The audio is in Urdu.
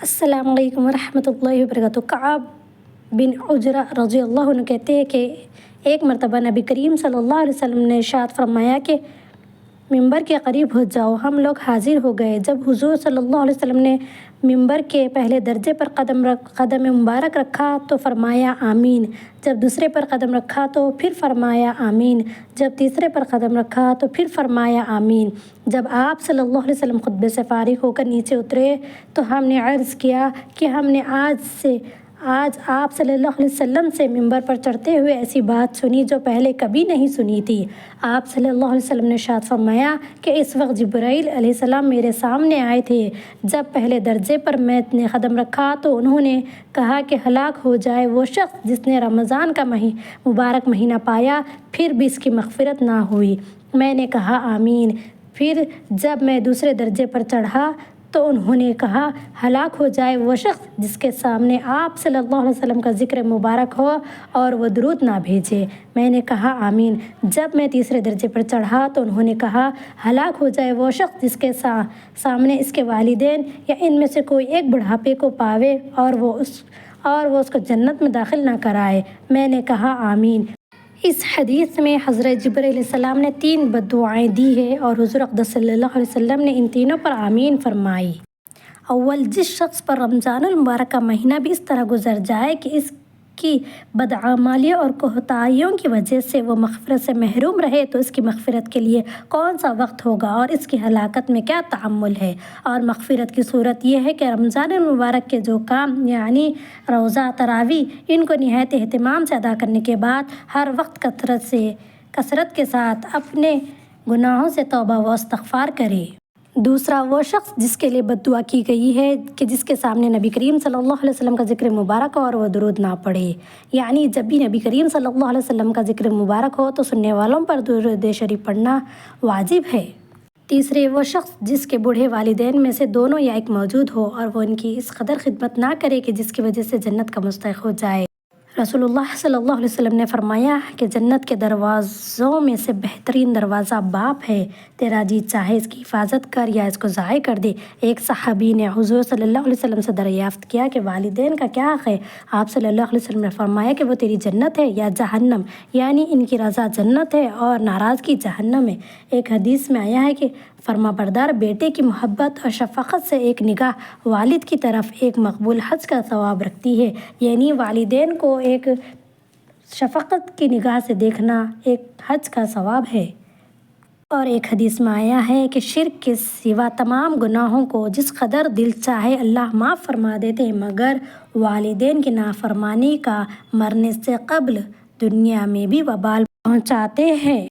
السلام علیکم ورحمۃ اللہ وبرکاتہ۔ کعب بن عجرہ رضی اللہ عنہ کہتے ہیں کہ ایک مرتبہ نبی کریم صلی اللہ علیہ وسلم نے ارشاد فرمایا کہ ممبر کے قریب ہو جاؤ۔ ہم لوگ حاضر ہو گئے۔ جب حضور صلی اللہ علیہ وسلم نے ممبر کے پہلے درجے پر قدم مبارک رکھا تو فرمایا آمین۔ جب دوسرے پر قدم رکھا تو پھر فرمایا آمین۔ جب تیسرے پر قدم رکھا تو پھر فرمایا آمین۔ جب آپ صلی اللہ علیہ وسلم خطبے سے فارغ ہو کر نیچے اترے تو ہم نے عرض کیا کہ ہم نے آج آپ صلی اللہ علیہ وسلم سے ممبر پر چڑھتے ہوئے ایسی بات سنی جو پہلے کبھی نہیں سنی تھی۔ آپ صلی اللہ علیہ وسلم نے ارشاد فرمایا کہ اس وقت جبرائیل علیہ السلام میرے سامنے آئے تھے۔ جب پہلے درجے پر میں نے قدم رکھا تو انہوں نے کہا کہ ہلاک ہو جائے وہ شخص جس نے رمضان کا مبارک مہینہ پایا پھر بھی اس کی مغفرت نہ ہوئی۔ میں نے کہا آمین۔ پھر جب میں دوسرے درجے پر چڑھا تو انہوں نے کہا ہلاک ہو جائے وہ شخص جس کے سامنے آپ صلی اللہ علیہ وسلم کا ذکر مبارک ہو اور وہ درود نہ بھیجے۔ میں نے کہا آمین۔ جب میں تیسرے درجے پر چڑھا تو انہوں نے کہا ہلاک ہو جائے وہ شخص جس کے سامنے اس کے والدین یا ان میں سے کوئی ایک بڑھاپے کو پاوے اور وہ اس کو جنت میں داخل نہ کرائے۔ میں نے کہا آمین۔ اس حدیث میں حضرت جبرائیل علیہ السلام نے 3 بد دعائیں دی ہیں اور حضور اقدس صلی اللہ علیہ وسلم نے ان تینوں پر آمین فرمائی۔ اول، جس شخص پر رمضان المبارک کا مہینہ بھی اس طرح گزر جائے کہ اس کی بدعمالیوں اور کوتاہیوں کی وجہ سے وہ مغفرت سے محروم رہے تو اس کی مغفرت کے لیے کون سا وقت ہوگا اور اس کی ہلاکت میں کیا تعامل ہے۔ اور مغفرت کی صورت یہ ہے کہ رمضان المبارک کے جو کام یعنی روزہ، تراویح، ان کو نہایت اہتمام سے ادا کرنے کے بعد ہر وقت کثرت کے ساتھ اپنے گناہوں سے توبہ و استغفار کرے۔ دوسرا، وہ شخص جس کے لیے بد دعا کی گئی ہے کہ جس کے سامنے نبی کریم صلی اللہ علیہ وسلم کا ذکر مبارک ہو اور وہ درود نہ پڑھے، یعنی جب بھی نبی کریم صلی اللہ علیہ وسلم کا ذکر مبارک ہو تو سننے والوں پر درود شریف پڑھنا واجب ہے۔ تیسرے، وہ شخص جس کے بوڑھے والدین میں سے دونوں یا ایک موجود ہو اور وہ ان کی اس قدر خدمت نہ کرے کہ جس کی وجہ سے جنت کا مستحق ہو جائے۔ رسول اللہ صلی اللہ علیہ وسلم نے فرمایا کہ جنت کے دروازوں میں سے بہترین دروازہ باپ ہے، تیرا جی چاہے اس کی حفاظت کر یا اس کو ضائع کر دے۔ ایک صحابی نے حضور صلی اللہ علیہ وسلم سے دریافت کیا کہ والدین کا کیا حق ہے؟ آپ صلی اللہ علیہ وسلم نے فرمایا کہ وہ تیری جنت ہے یا جہنم، یعنی ان کی رضا جنت ہے اور ناراضگی جہنم ہے۔ ایک حدیث میں آیا ہے کہ فرمانبردار بیٹے کی محبت اور شفقت سے ایک نگاہ والد کی طرف ایک مقبول حج کا ثواب رکھتی ہے، یعنی والدین کو ایک شفقت کی نگاہ سے دیکھنا ایک حج کا ثواب ہے۔ اور ایک حدیث میں آیا ہے کہ شرک کے سوا تمام گناہوں کو جس قدر دل چاہے اللہ معاف فرما دیتے ہیں مگر والدین کی نافرمانی کا مرنے سے قبل دنیا میں بھی وبال پہنچاتے ہیں۔